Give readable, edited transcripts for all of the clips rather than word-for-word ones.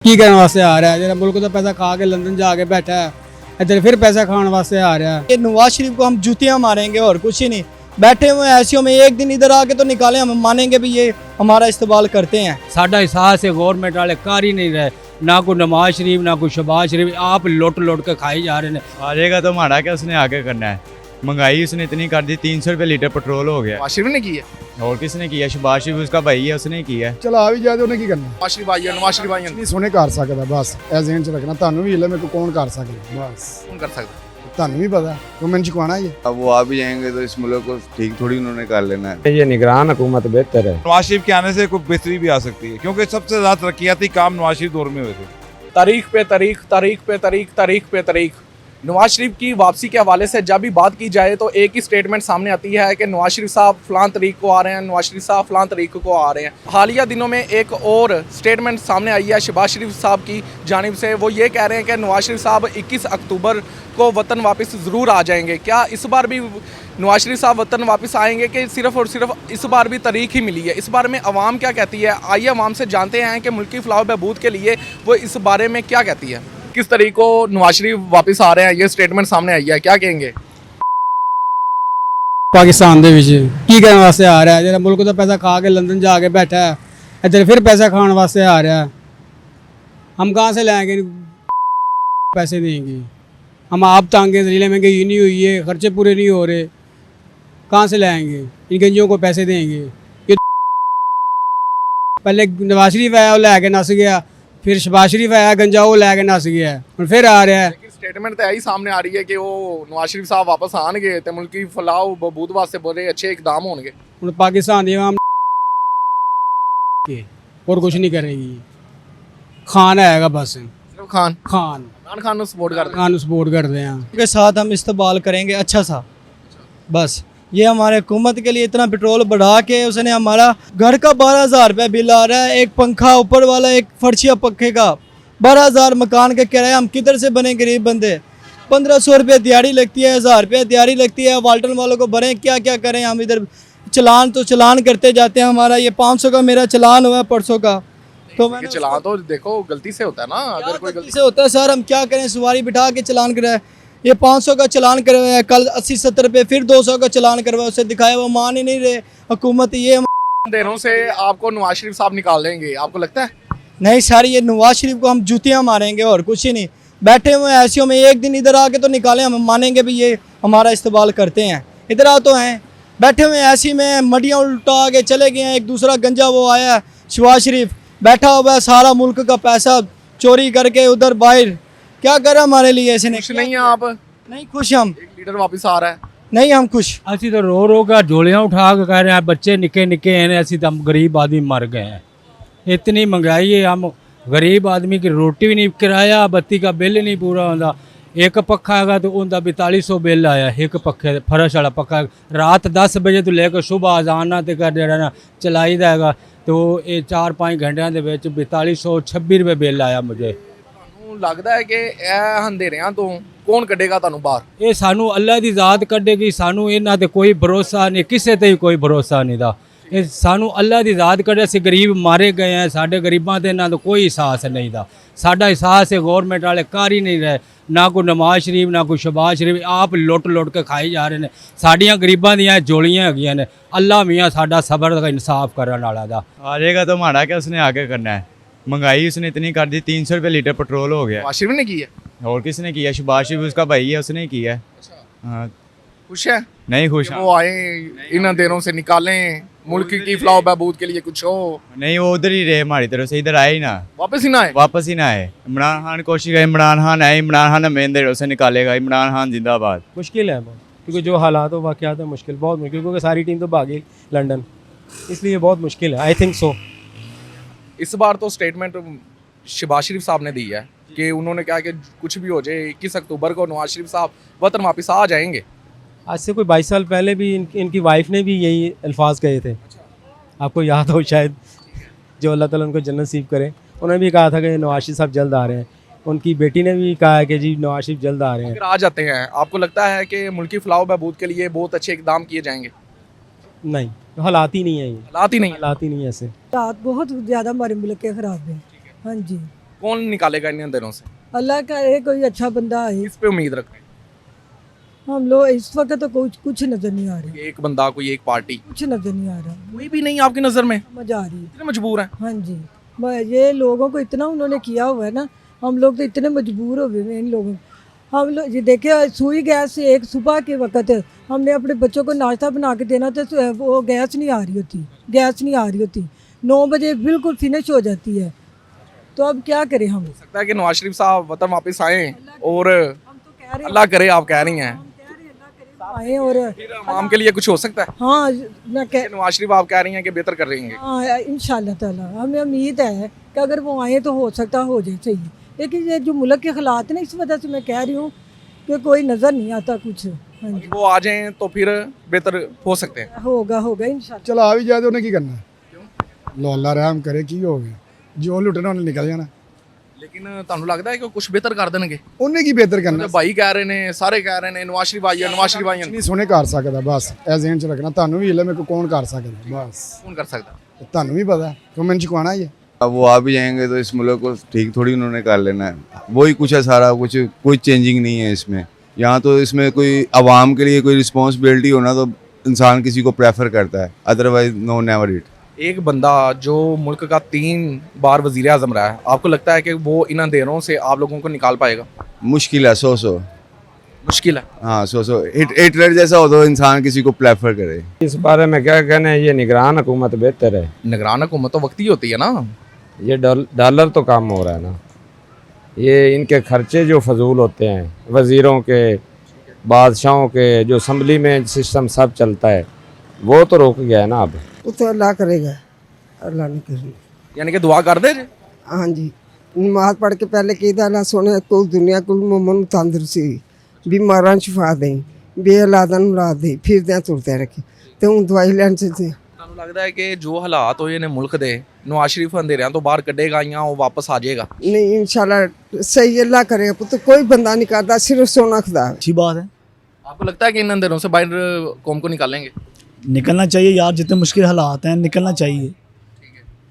की करने वास्ते आ रहा है जरा मुल्क का पैसा खा के लंदन जाके बैठा है इधर फिर पैसा खाने वास्ते आ रहा है। ये नवाज शरीफ को हम जूतियां मारेंगे और कुछ ही नहीं। बैठे हुए ऐसियों में एक दिन इधर आके तो निकाले, हम मानेंगे भी ये हमारा इस्तेमाल करते हैं। साडा एहसास है गवर्नमेंट वाले कर ही नहीं रहे, ना कोई नवाज शरीफ ना कोई शहबाज शरीफ, आप लुट के खाई जा रहे हैं। आ जाएगा तो हमारा क्या, उसने आगे करना है। महंगाई उसने इतनी कर दी, 300 रुपये लीटर पेट्रोल हो गया। नवाज शरीफ ने की है, और किसने किया? शहबाज शरीफ उसका भाई है, उसने किया। चला भी जाए ਉਹਨੇ ਕੀ ਕਰਨਾ नवाज शरीफ आई है, नवाज शरीफ आई है, ਨਹੀਂ ਸੋਹਣੇ ਕਰ ਸਕਦਾ ਬਸ ਇਹ ਜ਼ਿਹਨ ਚ ਰੱਖਣਾ। ਤੁਹਾਨੂੰ ਵੀ ਹਿੱਲੇ ਮੇਰੇ ਕੋ ਕੌਣ ਕਰ ਸਕਦਾ ਬਸ कौन कर सकता है? ਤੁਹਾਨੂੰ ਵੀ पता तो मैं चुकाना ये। अब वो आ भी जाएंगे तो इस मुल्क को ठीक थोड़ी उन्होंने कर लेना है। ये निगरान हुकूमत बेहतर है। नवाज शरीफ के आने से कोई बेहतरी भी आ सकती है, क्योंकि सबसे ज़्यादा तरक्याती काम नवाज शरीफ दौर में हुए थे। तारीख पे तारीख, तारीख पे तारीख, तारीख पे तारीख। नवाज शरीफ की वापसी के हवाले से जब भी बात की जाए तो एक ही स्टेटमेंट सामने आती है कि नवाज शरीफ साहब फलां तारीख को आ रहे हैं, नवाज शरीफ साहब फलां तारीख को आ रहे हैं। हालिया दिनों में एक और स्टेटमेंट सामने आई है शहबाज शरीफ साहब की जानिब से। वो ये कह रहे हैं कि नवाज शरीफ साहब 21 अक्टूबर को वतन वापस ज़रूर आ जाएंगे। क्या इस बार भी नवाज शरीफ साहब वतन वापस आएंगे कि सिर्फ और सिर्फ इस बार भी तारीख ही मिली है? इस बारे में अवाम क्या कहती है, आइए अवाम से जानते हैं कि मुल्की फलाह बहबूद के लिए वो इस बारे में क्या कहती है। किस तारीख को नवाज शरीफ वापस आ रहे हैं, ये स्टेटमेंट सामने आई है, क्या कहेंगे? पाकिस्तान दे विच की करने वास्ते आ रहा है जरा मुल्क का पैसा खा के लंदन जाके बैठा है इधर फिर पैसा खाने वास्ते आ रहा है। हम कहाँ से लाएंगे पैसे देंगे? हम आप तांगे जलीले में गई नहीं हुई है, खर्चे पूरे नहीं हो रहे, कहाँ से लाएंगे? इन गंजियों को पैसे देंगे? ये पहले नवाज शरीफ आया वो लैके नस गया, फिर शहबाज शरीफ आया गंजा वो लैके नस गया, और फिर आ रहा है। लेकिन स्टेटमेंट तो यही सामने आ रही है कि वो नवाज शरीफ साहब वापस आएंगे तो मुल्की फलाह बहबूद वास्ते बड़े अच्छे इकदाम होंगे। ਹੁਣ पाकिस्तान ਦੀ आवाम और कुछ नहीं करेगी। खान आएगा बस, सिर्फ खान खान खान सपोर्ट करते हैं। खान सपोर्ट करते हैं। के साथ हम इस्तेमाल करेंगे अच्छा सा। बस ये हमारे हुकूमत के लिए इतना पेट्रोल बढ़ा के उसने हमारा घर का 12,000 रुपये बिल आ रहा है, एक पंखा ऊपर वाला, एक फर्शिया पंखे का 12,000 मकान का किराया। हम किधर से बने गरीब बंदे? 1,500 रुपये दिहाड़ी लगती है, 1,000 रुपये दिहाड़ी लगती है। वाल्टन वालों को भरें, क्या क्या करें? हम इधर चलान तो चलान करते जाते हैं। हमारा ये 500 का मेरा चलान हुआ है परसों का, तो ये मैंने चलान तो देखो गलती से होता है ना, अगर कोई गलती से होता है सर, हम क्या करें? सवारी बिठा के चलान कराया, ये 500 का चलान करवाया, कल 80-70 रुपये, फिर 200 का चलान करवाया, उससे दिखाया, वो मान ही नहीं रहे हुकूमत। ये दिनों से आपको नवाज शरीफ साहब निकाल देंगे, आपको लगता है? नहीं सर, ये नवाज शरीफ को हम जूतियां मारेंगे और कुछ ही नहीं। बैठे हुए ऐसियों में एक दिन इधर आके तो निकाले, हम मानेंगे भी ये हमारा इस्तेमाल करते हैं। इधर आ तो हैं, बैठे हुए ऐसी में मडियाँ उल्टा के चले गए हैं। एक दूसरा गंजा वो आया है शहबाज शरीफ, बैठा हुआ है, सारा मुल्क का पैसा चोरी करके उधर बाहर। क्या करा हमारे लिए इसने? खुश नहीं है आप? नहीं खुश हम, एक लीडर वापस आ रहा है, नहीं हम खुश। ਅਸੀਂ तो रो रो कर झोलियाँ उठा के कह रहे हैं बच्चे निके निके हैं, ऐसी तो हम गरीब आदमी मर गए हैं। इतनी महंगाई है, हम गरीब आदमी की रोटी भी नहीं, किराया बत्ती का बिल नहीं पूरा होता। एक पक्खा है तो उनका 4200 बिल आया, एक पक्खे फर्श वाला पक्खा। रात 10 बजे तो लेकर सुबह अजाना तक ਜਿਹੜਾ चलाई जाएगा, तो ये 4-5 घंटिਆਂ ਦੇ ਵਿੱਚ 4226 रुपये बिल आया मुझे। ਤੁਹਾਨੂੰ ਲੱਗਦਾ ਹੈ ਕਿ ਇਹ ਹਨੇਰਿਆਂ ਤੋਂ ਕੌਣ ਕੱਢੇਗਾ ਤੁਹਾਨੂੰ ਬਾਹਰ? ਇਹ ਸਾਨੂੰ ਅੱਲਾ ਦੀ ਜ਼ਾਤ ਕੱਢੇਗੀ, ਸਾਨੂੰ ਇਹਨਾਂ ਤੇ ਕੋਈ ਭਰੋਸਾ ਨਹੀਂ, ਕਿਸੇ ਤੇ ਵੀ ਕੋਈ ਭਰੋਸਾ ਨਹੀਂ ਦਾ। ਇਹ ਸਾਨੂੰ ਅੱਲਾ ਦੀ ਜ਼ਾਤ ਕੱਢੇ, ਅਸੀਂ ਗਰੀਬ ਮਾਰੇ ਗਏ ਆ, ਸਾਡੇ ਗਰੀਬਾਂ ਤੇ ਇਹਨਾਂ ਦਾ ਕੋਈ ਅਹਿਸਾਸ ਨਹੀਂ ਦਾ। ਸਾਡਾ ਅਹਿਸਾਸ ਹੈ ਗवर्नमेंट ਵਾਲੇ ਕਰ ਹੀ ਨਹੀਂ ਰਹੇ, ਨਾ ਕੋਈ ਨਵਾਜ਼ ਸ਼ਰੀਫ ਨਾ ਕੋਈ ਸ਼ਹਬਾਜ਼ ਸ਼ਰੀਫ, ਆਪ ਲੁੱਟ ਕੇ ਖਾਈ ਜਾ ਰਹੇ ਨੇ। ਸਾਡੀਆਂ ਗਰੀਬਾਂ ਦੀਆਂ ਜੋਲੀਆਂ ਹੈਗੀਆਂ ਨੇ। ਅੱਲਾ ਮੀਆਂ ਸਾਡਾ ਸਬਰ ਦਾ ਇਨਸਾਫ ਕਰਨ ਵਾਲਾ ਦਾ। आ जाएगा तो हमारा क्या, उसने आगे करना है। महंगाई उसने इतनी कर दी, 300 रुपये लीटर पेट्रोल हो गया। नवाज शरीफ ने की है, और किसने किया? शहबाज शरीफ उसका भाई है, उसने किया। हाँ, खुश है नहीं खुश। वो आए इन अंधेरों से निकालें, मुल्क की फलाह बहबूद के लिए कुछ हो। नहीं, वो उधर ही रहे हमारी तरफ से, इधर आए ही ना, वापस ही ना आए। वापस ही ना आए। इमरान खान कोशिश करे, इमरान खान आए, इमरान खान हमें अंधेरों से निकालेगा। इमरान खान जिंदाबाद। मुश्किल है बहुत, क्योंकि जो हालात हो वाक़यात है, मुश्किल बहुत मुश्किल, क्योंकि सारी टीम तो भागी लंदन, इसलिए बहुत मुश्किल है। I think so. इस बार तो स्टेटमेंट शहबाज शरीफ साहब ने दी है कि उन्होंने कहा कि कुछ भी हो जाए 21 अक्टूबर को नवाज शरीफ साहब वतन वापस आ जाएंगे। आज से कोई 22 साल पहले भी इनकी वाइफ ने भी यही अल्फाज कहे थे, आपको याद हो शायद, जो अल्लाह ताला उनको जन्नत नसीब करे। उन्होंने भी कहा था कि नवाज शरीफ साहब जल्द आ रहे हैं। उनकी बेटी ने भी कहा है कि जी नवाज शरीफ जल्द आ रहे हैं। अगर आ जाते हैं, आपको लगता है कि मुल्की फलाह बहबूद के लिए बहुत अच्छे इकदाम किए जाएंगे? नहीं, हालात ही नहीं है, ये हालात ही नहीं है। हालात ही नहीं है ऐसे। हालात बहुत ज़्यादा हमारे मुल्क के ख़राब हैं। हाँ जी, कौन निकालेगा इन अंधेरों से? अल्लाह करे कोई अच्छा बंदा आए। किस पे उम्मीद रखते हैं? हम लोग इस वक्त तो कुछ नजर नहीं आ रहा, एक बंदा, कोई एक पार्टी, कुछ नजर नहीं आ रहा, कोई भी नहीं आपकी नज़र में? मजा आ रही है। इतने मजबूर हैं? हाँ जी, ये लोगों को इतना उन्होंने किया हुआ है ना, हम लोग तो इतने मजबूर हो गए हैं इन लोगों। हम लोग ये देखिए, सुई गैस से एक सुबह के वक्त हमने अपने बच्चों को नाश्ता बना के देना था, तो वो गैस नहीं आ रही होती, गैस नहीं आ रही होती, 9 बजे बिल्कुल फिनिश हो जाती है। तो अब क्या करें हम? हो सकता है कि नवाज शरीफ साहब वतन वापस आएँ और हम तो कह रहे हैं अल्लाह करे, आप कह रही हैं, आए और फिर आवाम के लिए कुछ हो सकता है? हाँ मैं कह नवाज शरीफ आप कह रही हैं कि बेहतर कर रही हैं। हाँ इंशाल्लाह ताला हमें उम्मीद है कि अगर वो आए तो हो सकता हो जाए सही, लेकिन ये जो मुल्क के हालात ना, इस वजह से मैं कह रही हूँ कि कोई नज़र नहीं आता कुछ। हाँ जी, वो आ जाएं तो फिर बेहतर हो सकते हैं। होगा इंशाल्लाह। चलो आ भी जाए तो उन्हें की करना है। लो अल्लाह रहम करे, की हो गया जो लुटना उन्हें निकल जाना। लेकिन ਤੁਹਾਨੂੰ ਲੱਗਦਾ ਹੈ ਕਿ ਕੁਝ ਬਿਹਤਰ ਕਰ ਦੇਣਗੇ? ਉਹਨੇ ਕੀ ਬਿਹਤਰ ਕਰਨਾ? ਭਾਈ ਕਹਿ ਰਹੇ ਨੇ, ਸਾਰੇ ਕਹਿ ਰਹੇ ਨੇ ਨਵਾਜ਼ ਸ਼ਰੀਫ ਆਈ ਹੈ, ਨਵਾਜ਼ ਸ਼ਰੀਫ ਆਈ ਹੈ। ਨਹੀਂ ਸੋਨੇ ਕਰ ਸਕਦਾ, ਬਸ ਇਹ ਜ਼ਿਹਨ ਚ ਰੱਖਣਾ। ਤੁਹਾਨੂੰ ਵੀ ਹਿੱਲੇ ਮੇਰੇ ਕੋ ਕੌਣ ਕਰ ਸਕਦਾ, ਬਸ कौन कर सकता? ਤੁਹਾਨੂੰ ਵੀ पता कमेंट ਚ कोना ही है। अब वो आ भी जाएंगे तो इस मुल्क को ठीक थोड़ी उन्होंने कर लेना है। वही कुछ है सारा कुछ, कोई चेंजिंग नहीं है इसमें। यहाँ तो इसमें कोई आवाम के लिए कोई रिस्पॉन्सिबिलिटी होना तो इंसान किसी को प्रेफर करता है, अदरवाइज नो नेवर इट। एक बंदा जो मुल्क का 3 बार वजीर आजम रहा है, आपको लगता है कि वो इन अंधेरों से आप लोगों को निकाल पाएगा? मुश्किल है, सो मुश्किल है। हाँ, सो हिटलर जैसा हो तो इंसान किसी को प्रेफर करे। इस बारे में क्या कहना है, ये निगरान हुकूमत बेहतर है। निगरान हुकूमत तो वक्ती होती है ना। ये डॉलर तो काम हो रहा है ना, ये इनके खर्चे जो फजूल होते हैं, वज़ीरों के, बादशाहों के, जो असम्बली में सिस्टम सब चलता है, वो तो रोक गया है ना अब। वो तो अल्लाह करेगा, अल्लाह नहीं करेगा। यानी कि दुआ कर दे। हाँ जी, नमाज पढ़ के पहले कहता अल्लाह सोने कुल दुनिया कुल मोमन तंदुरुस्ती बीमारां शिफा दें, बेऔलादां नूं औलाद दे, फिरदे तुरदे रखे ते हुण दवाई लैण च ਤੁਹਾਨੂੰ ਲੱਗਦਾ ਹੈ ਕਿ ਜੋ ਹਾਲਾਤ ਹੋਏ ਨੇ ਮੁਲਕ ਦੇ, ਨਵਾਜ਼ ਸ਼ਰੀਫ ਅੰਧੇਰਿਆਂ ਤੋਂ ਬਾਹਰ ਕੱਢੇਗਾ ਜਾਂ ਉਹ ਵਾਪਸ ਆ ਜਾਏਗਾ? नहीं इंशाल्लाह सही अल्लाह करेगा। पुत्र कोई बंदा नहीं करता, सिर्फ सोना खुदा। अच्छी बात है, आपको लगता है कि इन अंधेरों से बाहर कौम को निकालेंगे? निकलना चाहिए यार, जितने मुश्किल हालात हैं निकलना चाहिए।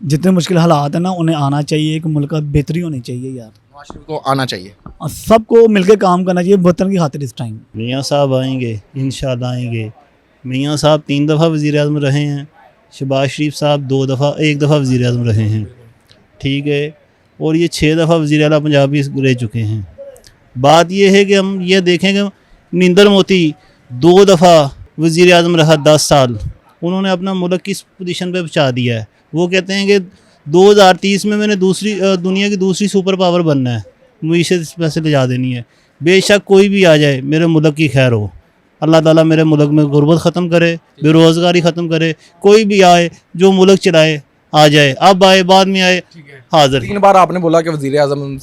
जितने मुश्किल हालात हैं ना, उन्हें आना चाहिए, एक मुल्क का बेहतरी होनी चाहिए यार। नवाज शरीफ को आना चाहिए और सबको मिलकर काम करना चाहिए वतन की खातिर इस टाइम। मियाँ साहब आएंगे, इंशाल्लाह आएंगे। मियाँ साहब 3 दफ़ा वज़ीर आज़म रहे हैं, शहबाज शरीफ साहब 1 दफ़ा वज़ीर आज़म रहे हैं, ठीक है, और ये 6 दफ़ा वज़ीर आला पंजाब भी रह चुके हैं। बात ये है कि हम ये देखें कि नरेंद्र मोदी 2 दफ़ा वज़ीर आज़म रहा 10 साल, उन्होंने अपना मुल्क किस पोजीशन पे पहुँचा दिया है। वो कहते हैं कि 2030 में मैंने दुनिया की दूसरी सुपर पावर बनना है, मीशत इस पैसे ले जा देनी है। बेशक कोई भी आ जाए, मेरे मुल्क की खैर हो। अल्लाह ताला मेरे मुल्क में गुर्बत ख़त्म करे, बेरोज़गारी ख़त्म करे। कोई भी आए जो मुल्क चलाए आ जाए, अब आए बाद में आए, हाजिर। 3 बार आपने बोला कि वज़ीर आज़म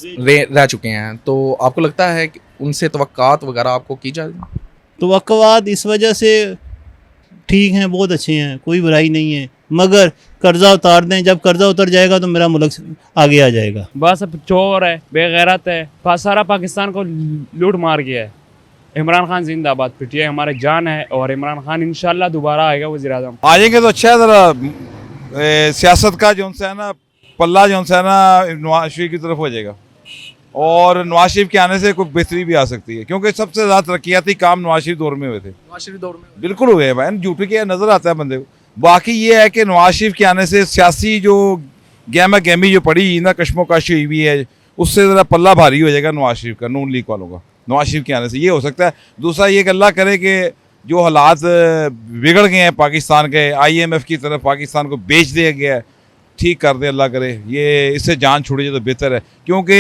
रह चुके हैं, तो आपको लगता है कि उनसे तवक्कात वगैरह आपको की जाए? तवक्कुआत इस वजह से ठीक हैं, बहुत अच्छे हैं, कोई बुराई नहीं है, मगर कर्जा उतार दें। जब कर्जा उतर जाएगा तो मेरा मुल्क आगे आ जाएगा। बस अब चोर है, बेगैरत है, सारा पाकिस्तान को लूट मार गया है। इमरान खान जिंदाबाद, पिटिए हमारे जान है, और इमरान खान इंशाल्लाह दोबारा आएगा वज़ीर आज़म। आ जाएंगे तो अच्छा है। ज़रा सियासत का जो है ना पल्ला जो है ना नवाज शरीफ की तरफ हो जाएगा, और नवाज शरीफ के आने से कोई बेहतरी भी आ सकती है, क्योंकि सबसे ज़्यादा तरक्याती काम नवाज शरीफ दौर में हुए थे। नवाज शरीफ दौर में बिल्कुल हुए हैं भाई, झूठी के नज़र आता है बंदे को। बाकी ये है कि नवाज शरीफ के आने से सियासी जो गहमा गहमी जो पड़ी ना, कशमोकश हुई हुई है, उससे ज़रा पल्ला भारी हो जाएगा नवाज शरीफ का, नून लीग वालों का। नवाज शरीफ के आने से ये हो सकता है। दूसरा ये कि अल्लाह करे कि जो हालात बिगड़ गए हैं पाकिस्तान के, IMF की तरफ पाकिस्तान को बेच दिया गया है, ठीक कर दे अल्लाह करे, ये इससे जान छुड़ जाए तो बेहतर है। क्योंकि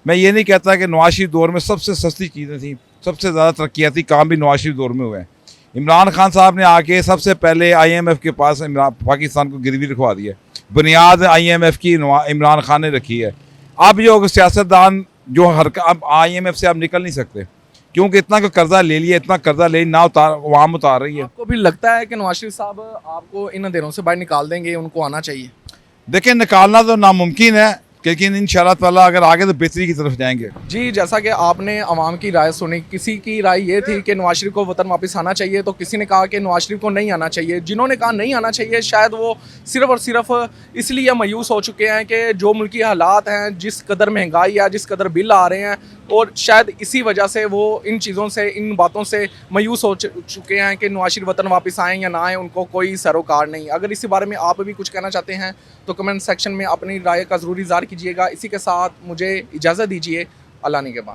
मैं ये नहीं कहता कि नवाज शरीफ दौर में सबसे सस्ती चीज़ें थी, सबसे ज़्यादा तरक्याती काम भी नवाज शरीफ दौर में हुए हैं। इमरान खान साहब ने आके सबसे पहले IMF के पास पाकिस्तान को गिरवी रखवा दिया, बुनियाद IMF की इमरान खान ने रखी है। अब जो सियासतदान जो अब IMF से आप निकल नहीं सकते, क्योंकि इतना का कर्जा ले लिया, इतना कर्जा ले ना आवाम उतार रही है। आपको भी लगता है कि नवाज शरीफ साहब आपको इन अंधेरों से बाहर निकाल देंगे, उनको आना चाहिए? देखिए, निकालना तो नामुमकिन है, लेकिन इंशाल्लाह ताला अगर आगे तो बेहतरी की तरफ जाएंगे। जी, जैसा कि आपने अवाम की राय सुनी, किसी की राय ये थी कि नवाज शरीफ को वतन वापस आना चाहिए, तो किसी ने कहा कि नवाज शरीफ को नहीं आना चाहिए। जिन्होंने कहा नहीं आना चाहिए, शायद वो सिर्फ़ और सिर्फ इसलिए मायूस हो चुके हैं कि जो मुल्की हालात हैं, जिस कदर महंगाई है, जिस कदर बिल आ रहे हैं, और शायद इसी वजह से वो इन चीज़ों से, इन बातों से मायूस हो चुके हैं कि नवाज शरीफ वतन वापस आएँ या ना आएँ, उनको कोई सरोकार नहीं। अगर इसी बारे में आप भी कुछ कहना चाहते हैं तो कमेंट सेक्शन में अपनी राय का ज़रूर इज़हार कीजिएगा। इसी के साथ मुझे इजाज़त दीजिए। अल्लाह निगहबान।